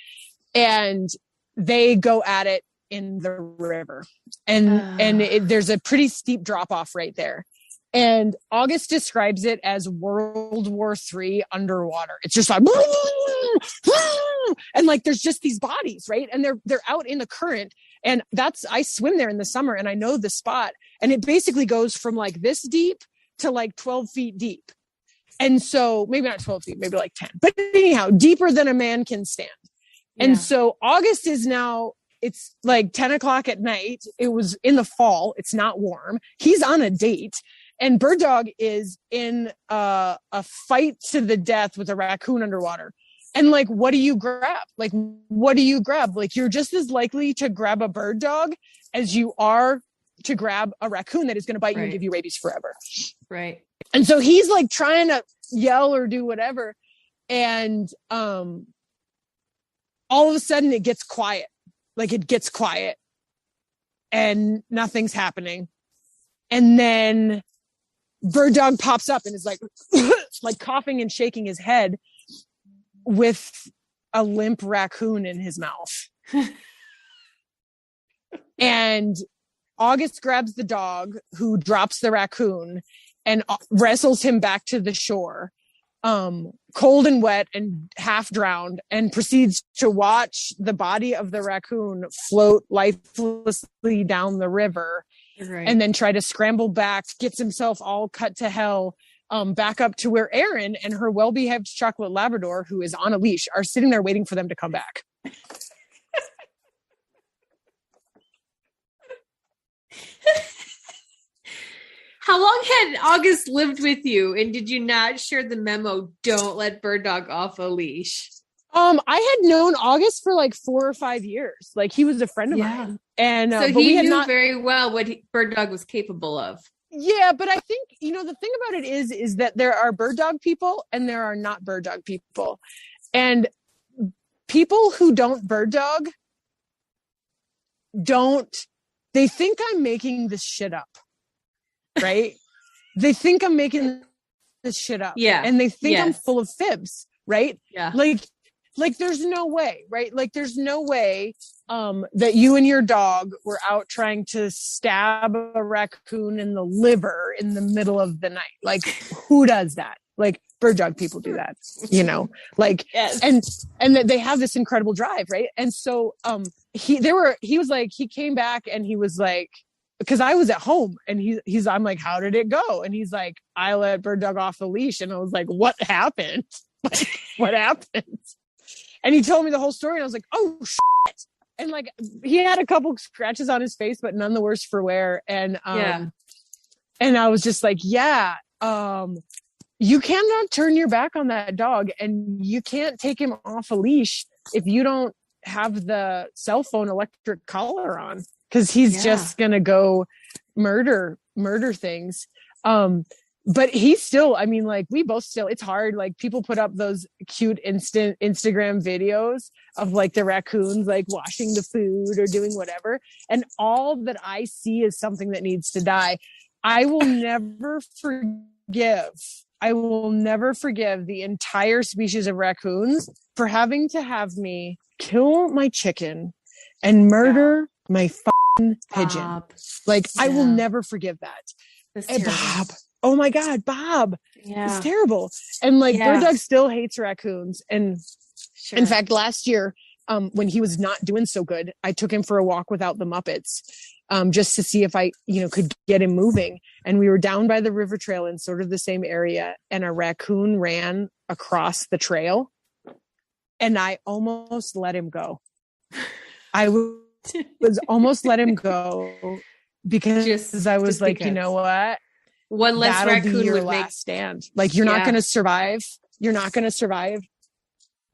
and they go at it in the river. And there's a pretty steep drop off right there. And August describes it as World War III underwater. It's just like, and like, there's just these bodies, right? And they're out in the current. And I swim there in the summer, and I know the spot. And it basically goes from like this deep to like 12 feet deep. And so maybe not 12 feet, maybe like 10, but anyhow, deeper than a man can stand. Yeah. And so August is now, it's like 10 o'clock at night. It was in the fall. It's not warm. He's on a date. And Bird Dog is in a fight to the death with a raccoon underwater. And like, what do you grab? Like, you're just as likely to grab a bird dog as you are to grab a raccoon that is going to bite you and give you rabies forever. Right. And so he's like trying to yell or do whatever. And all of a sudden it gets quiet. And nothing's happening. And then Bird Dog pops up and is like, like coughing and shaking his head with a limp raccoon in his mouth. And August grabs the dog, who drops the raccoon and wrestles him back to the shore, cold and wet and half drowned, and proceeds to watch the body of the raccoon float lifelessly down the river. Right. And then try to scramble back, gets himself all cut to hell, back up to where Erin and her well-behaved chocolate Labrador, who is on a leash, are sitting there waiting for them to come back. How long had August lived with you, and did you not share the memo, don't let Bird Dog off a leash? I had known August for like 4 or 5 years. Like, he was a friend of mine. And so he knew very well what Bird Dog was capable of. Yeah, but I think, the thing about it is that there are bird dog people and there are not bird dog people. And people who don't bird dog they think I'm making this shit up. Right? They think I'm making this shit up. Yeah. And they think I'm full of fibs. Right? Yeah. Like there's no way, right? Like there's no way that you and your dog were out trying to stab a raccoon in the liver in the middle of the night. Like, who does that? Like, bird dog people do that, like, yes. And they have this incredible drive, right? And so he came back and he was like, because I was at home and I'm like, how did it go? And he's like, I let Bird Dog off the leash. And I was like, what happened? Like, what happened? And he told me the whole story, and I was like, oh, shit. And like, he had a couple scratches on his face, but none the worse for wear. And, and I was just like, you cannot turn your back on that dog, and you can't take him off a leash if you don't have the cell phone electric collar on, because he's just going to go murder things. But he's still, I mean, like, we both still, it's hard. Like, people put up those cute instant Instagram videos of like the raccoons, like washing the food or doing whatever. And all that I see is something that needs to die. I will never forgive the entire species of raccoons for having to have me kill my chicken and murder my fucking pigeon. Bob. Like, I will never forgive that. And Bob. Oh my God, Bob. Yeah. It's terrible. And like, Bird Dog still hates raccoons. And in fact, last year, when he was not doing so good, I took him for a walk without the Muppets, just to see if I, could get him moving. And we were down by the river trail in sort of the same area, and a raccoon ran across the trail, and I almost let him go. I was almost let him go because I was like, you know what? One less that'll raccoon be your would last stand. Like, you're not going to survive. You're not going to survive.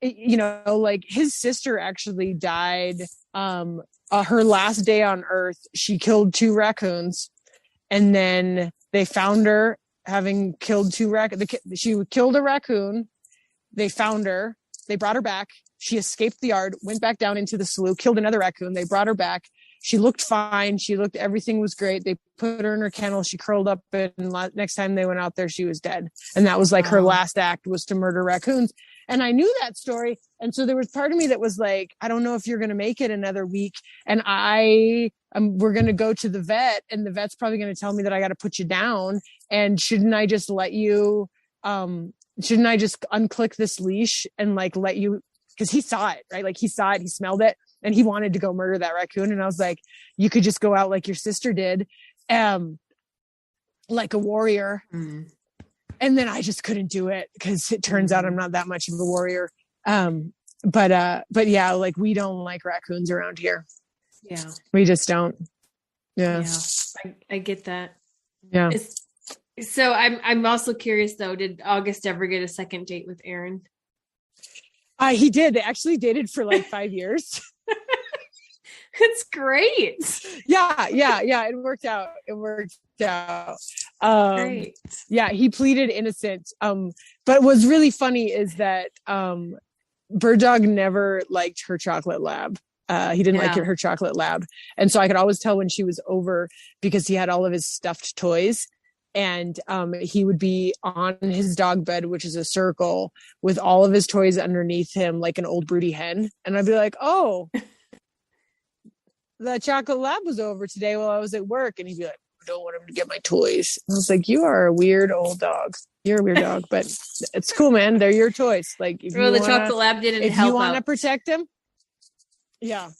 Like, his sister actually died. Her last day on Earth, she killed 2 raccoons, and then they found her having killed 2 raccoons. She killed a raccoon. They found her. They brought her back. She escaped the yard, went back down into the slough, killed another raccoon. They brought her back. She looked fine. Everything was great. They put her in her kennel. She curled up, and next time they went out there, she was dead. And that was like her last act, was to murder raccoons. And I knew that story. And so there was part of me that was like, I don't know if you're going to make it another week. And we're going to go to the vet, and the vet's probably going to tell me that I got to put you down. And shouldn't I just let you, shouldn't I just unclick this leash and like let you, because he saw it, right? Like, he saw it, he smelled it, and he wanted to go murder that raccoon. And I was like, you could just go out like your sister did, like a warrior. Mm-hmm. And then I just couldn't do it, because it turns out I'm not that much of a warrior. But yeah, like, we don't like raccoons around here. Yeah. We just don't. Yeah. I get that. Yeah. So I'm also curious though, did August ever get a second date with Erin? He did. They actually dated for like 5 years. It's great. Yeah. It worked out. Great. Yeah, he pleaded innocent. But what's really funny is that Bird Dog never liked her chocolate lab. He didn't like her chocolate lab. And so I could always tell when she was over, because he had all of his stuffed toys. And he would be on his dog bed, which is a circle, with all of his toys underneath him, like an old broody hen. And I'd be like, oh, the chocolate lab was over today while I was at work. And he'd be like, I don't want him to get my toys. And I was like, you are a weird old dog. You're a weird dog, but it's cool, man. They're your toys. Like, if the chocolate lab didn't help. If you want to protect him, yeah.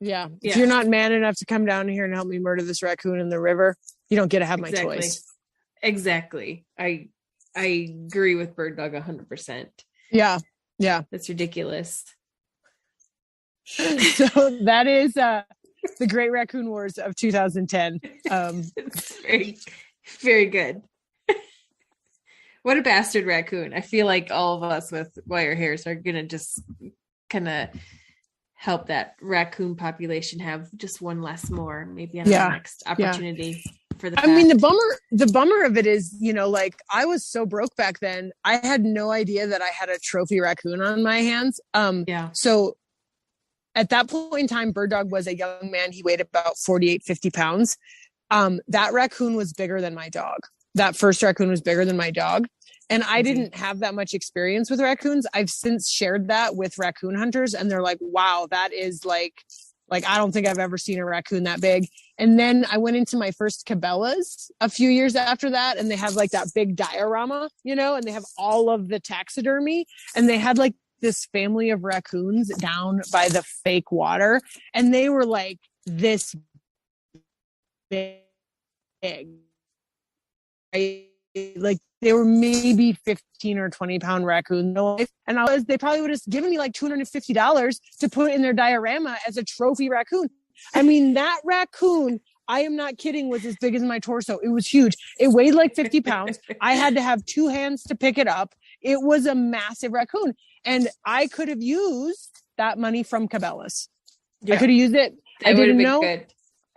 If you're not man enough to come down here and help me murder this raccoon in the river, you don't get to have my toys. Exactly. I agree with Bird Dog 100%. Yeah. That's ridiculous. So that is the Great Raccoon Wars of 2010. It's very, very good. What a bastard raccoon. I feel like all of us with wire hairs are going to just kind of help that raccoon population have just one less more, maybe on the next opportunity. For the I mean, the bummer of it is, like, I was so broke back then. I had no idea that I had a trophy raccoon on my hands. So at that point in time, Bird Dog was a young man. He weighed about 48, 50 pounds. That raccoon was bigger than my dog. That first raccoon was bigger than my dog. And I didn't have that much experience with raccoons. I've since shared that with raccoon hunters, and they're like, wow, that is like, I don't think I've ever seen a raccoon that big. And then I went into my first Cabela's a few years after that, and they have like that big diorama, and they have all of the taxidermy, and they had like this family of raccoons down by the fake water, and they were like this big. Like they were maybe 15 or 20 pound raccoon. And they probably would have given me like $250 to put in their diorama as a trophy raccoon. I mean, that raccoon, I am not kidding, was as big as my torso. It was huge. It weighed like 50 pounds. I had to have two hands to pick it up. It was a massive raccoon. And I could have used that money from Cabela's. I could have used it. I didn't know. Good.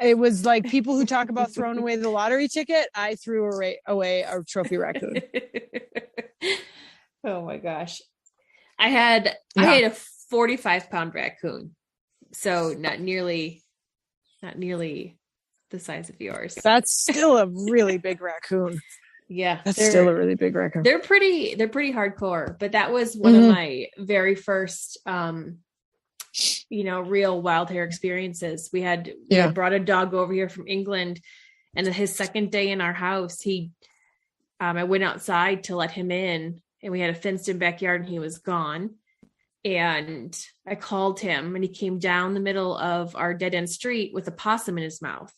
It was like people who talk about throwing away the lottery ticket. I threw away a trophy raccoon. Oh my gosh. I had a 45-pound raccoon. So not nearly the size of yours. That's still a really big raccoon. Yeah. That's still a really big raccoon. They're pretty hardcore, but that was one of my very first real wild hair experiences. We had brought a dog over here from England, and his second day in our house, I went outside to let him in, and we had a fenced in backyard, and he was gone. And I called him, and he came down the middle of our dead end street with a possum in his mouth.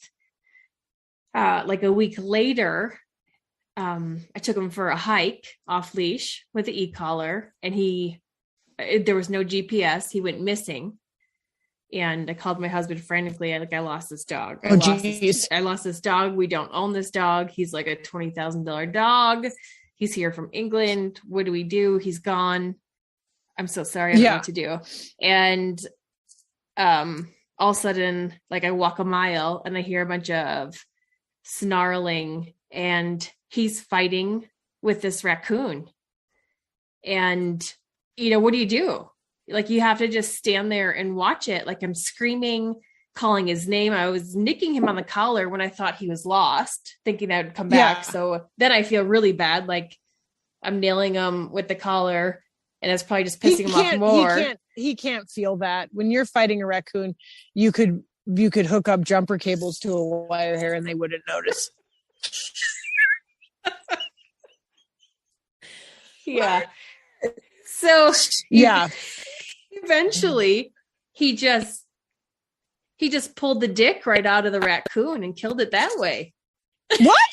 Like a week later, I took him for a hike off leash with the e-collar, and there was no GPS. He went missing. And I called my husband frantically. I lost this dog. I lost this dog. We don't own this dog. He's like a $20,000 dog. He's here from England. What do we do? He's gone. I'm so sorry. I don't know what to do. And all of a sudden, I walk a mile and I hear a bunch of snarling, and he's fighting with this raccoon. And what do you do? You have to just stand there and watch it. I'm screaming, calling his name. I was nicking him on the collar when I thought he was lost, thinking that would come back. So then I feel really bad. I'm nailing him with the collar, and it's probably just pissing him off more. He can't feel that. When you're fighting a raccoon, you could hook up jumper cables to a wire hair and they wouldn't notice. Yeah. So eventually he just pulled the dick right out of the raccoon and killed it that way. What?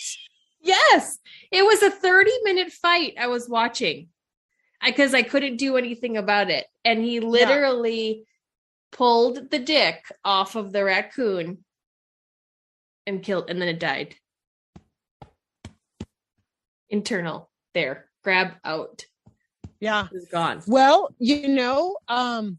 Yes. It was a 30-minute fight I was watching because I couldn't do anything about it. And he literally pulled the dick off of the raccoon and killed, and then it died. Internal there. Grab out. Yeah. It's gone. Well, I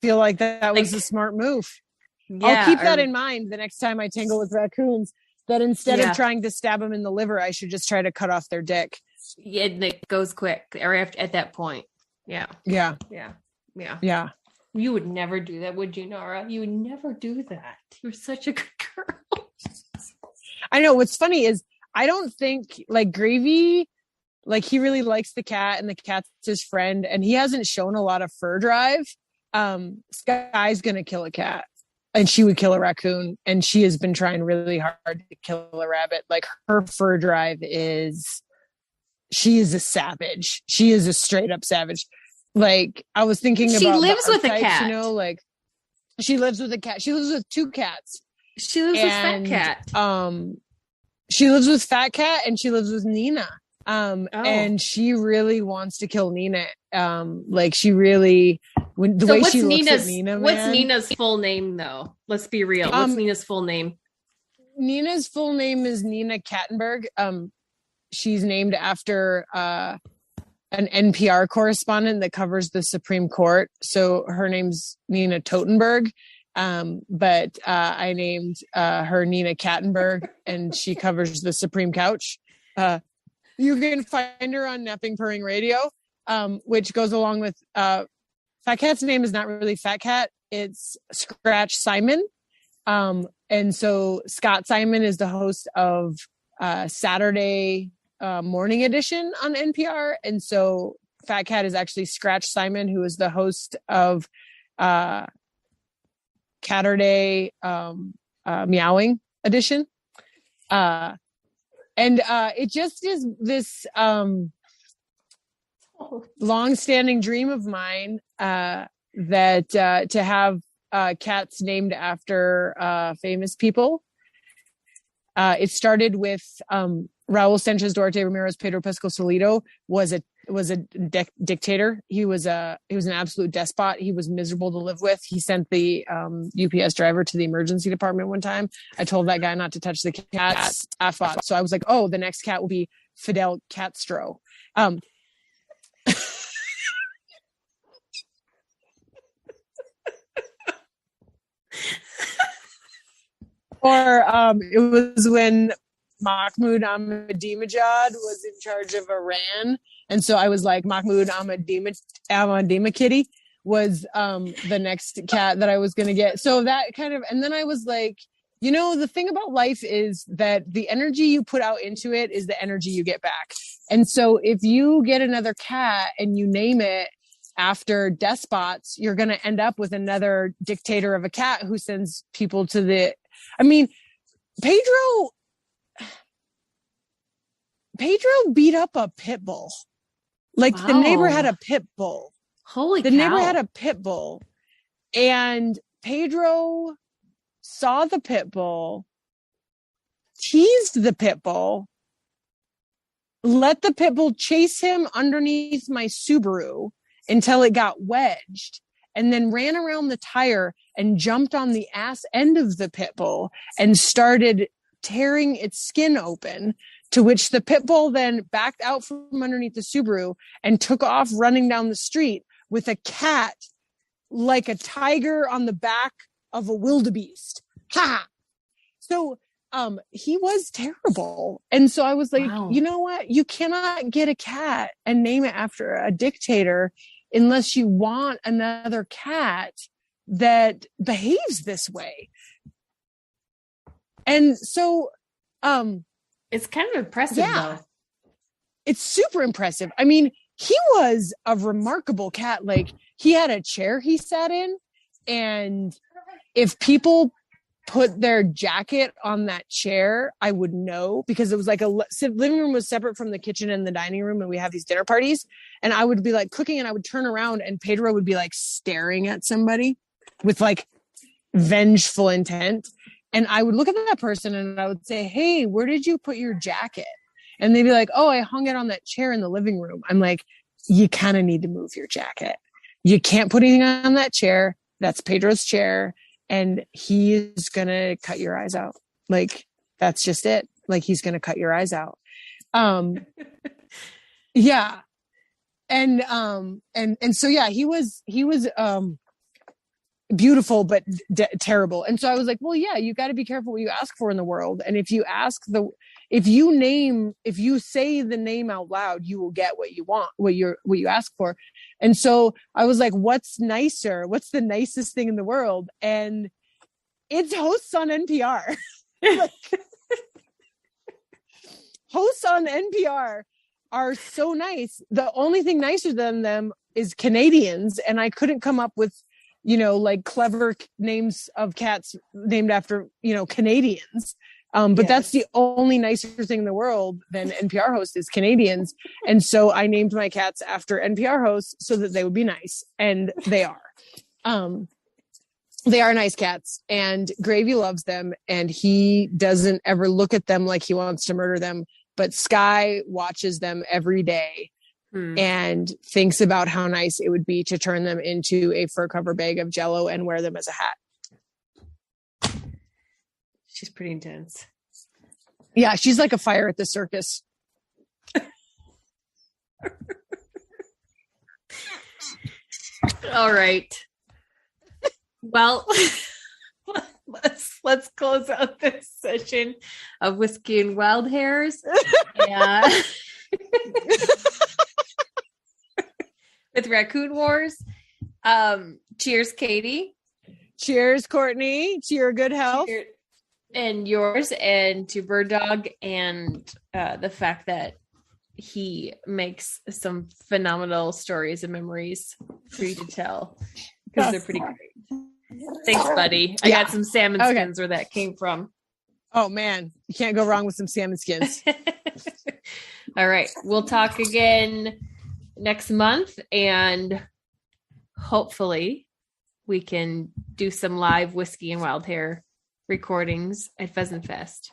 feel like that was a smart move. Yeah, I'll keep that in mind the next time I tangle with raccoons, that instead of trying to stab them in the liver, I should just try to cut off their dick. Yeah, it goes quick or at that point. Yeah. Yeah. Yeah. Yeah. Yeah. You would never do that, would you, Nora? You would never do that. You're such a good girl. I know. What's funny is I don't think like Gravy, like he really likes the cat and the cat's his friend, and he hasn't shown a lot of fur drive. Sky's gonna kill a cat, and she would kill a raccoon, and she has been trying really hard to kill a rabbit. Like her fur drive is, she is a savage. She is a straight up savage. Like I was thinking about, she lives with a cat. You know, like she lives with a cat. She lives with 2 cats. She lives with Fat Cat. She lives with Fat Cat, and she lives with Nina. And she really wants to kill Nina. Like she really, the way she looks at Nina, man. What's Nina's full name though? Let's be real. What's Nina's full name? Nina's full name is Nina Kattenberg. She's named after an NPR correspondent that covers the Supreme Court. So her name's Nina Totenberg. But I named her Nina Kattenberg, and she covers the Supreme Couch. You can find her on Napping Purring Radio, which goes along with Fat Cat's name is not really Fat Cat. It's Scratch Simon. And so Scott Simon is the host of Saturday Morning Edition on NPR. And so Fat Cat is actually Scratch Simon, who is the host of Catterday Meowing Edition. And it just is this long-standing dream of mine that to have cats named after famous people. It started with Raul Sanchez Duarte Ramirez. Pedro Pascal Salido was a dictator. He was an absolute despot. He was miserable to live with. He sent the UPS driver to the emergency department one time. I told that guy not to touch the cats. So I was like, oh, the next cat will be Fidel Castro. Or it was when Mahmoud Ahmadinejad was in charge of Iran. And so I was like, Mahmoud Ahmadinejad was the next cat that I was going to get. So that kind of, and then I was like, you know, the thing about life is that the energy you put out into it is the energy you get back. And so if you get another cat and you name it after despots, you're going to end up with another dictator of a cat who sends people to the, I mean, Pedro beat up a pit bull. Like the neighbor had a pit bull. Holy cow. The neighbor had a pit bull, and Pedro saw the pit bull, teased the pit bull, let the pit bull chase him underneath my Subaru until it got wedged, and then ran around the tire and jumped on the ass end of the pit bull and started tearing its skin open, to which the pit bull then backed out from underneath the Subaru and took off running down the street with a cat like a tiger on the back of a wildebeest. Ha! So he was terrible. And so I was like, You know what? You cannot get a cat and name it after a dictator unless you want another cat that behaves this way. And so it's kind of impressive, though. It's super impressive. I mean, he was a remarkable cat. Like, he had a chair he sat in, and if people put their jacket on that chair, I would know, because it was like living room was separate from the kitchen and the dining room, and we have these dinner parties, and I would be like cooking, and I would turn around and Pedro would be like staring at somebody with like vengeful intent. And I would look at that person and I would say, hey, where did you put your jacket? And they'd be like, oh, I hung it on that chair in the living room. I'm like, you kind of need to move your jacket. You can't put anything on that chair. That's Pedro's chair. And he is going to cut your eyes out. Like, that's just it. Like, he's going to cut your eyes out. Yeah. And so, yeah, he was beautiful, but terrible. And so I was like, well, yeah, you got to be careful what you ask for in the world. And if you ask if you say the name out loud, you will get what you want, what you ask for. And so I was like, what's nicer? What's the nicest thing in the world? And it's hosts on NPR. Like, hosts on NPR are so nice. The only thing nicer than them is Canadians. And I couldn't come up with, like clever names of cats named after, Canadians. But that's the only nicer thing in the world than NPR host is Canadians. And so I named my cats after NPR hosts so that they would be nice. And they are. They are nice cats, and Gravy loves them, and he doesn't ever look at them like he wants to murder them. But Sky watches them every day and thinks about how nice it would be to turn them into a fur cover bag of Jell-O and wear them as a hat. She's pretty intense. Yeah, she's like a fire at the circus. All right. Well, let's close out this session of Whiskey and Wildhairs. Yeah. With Raccoon Wars. Cheers, Katie. Cheers, Courtney, to your good health. Cheers. And yours, and to Bird Dog, and the fact that he makes some phenomenal stories and memories for you to tell, because they're pretty great. Thanks, buddy. I got some salmon skins where that came from. Oh man, you can't go wrong with some salmon skins. All right, we'll talk again next month, and hopefully we can do some live Whiskey and Wild Hair recordings at Pheasant Fest.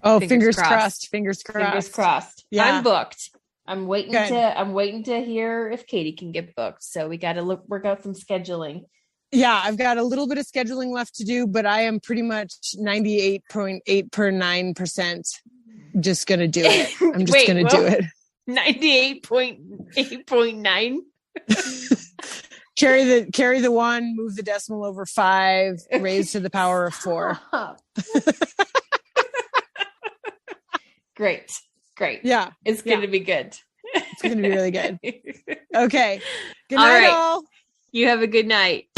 Oh, fingers crossed. Fingers crossed. Yeah. I'm booked. I'm waiting to hear if Katie can get booked. So we got to work out some scheduling. Yeah, I've got a little bit of scheduling left to do, but I am pretty much 98.8% just going to do it. I'm just going to do it. 98.8.9. Carry the 1, move the decimal over 5, raise to the power of 4. Great. Yeah. It's going to be good. It's going to be really good. Okay. Good night, all. You have a good night.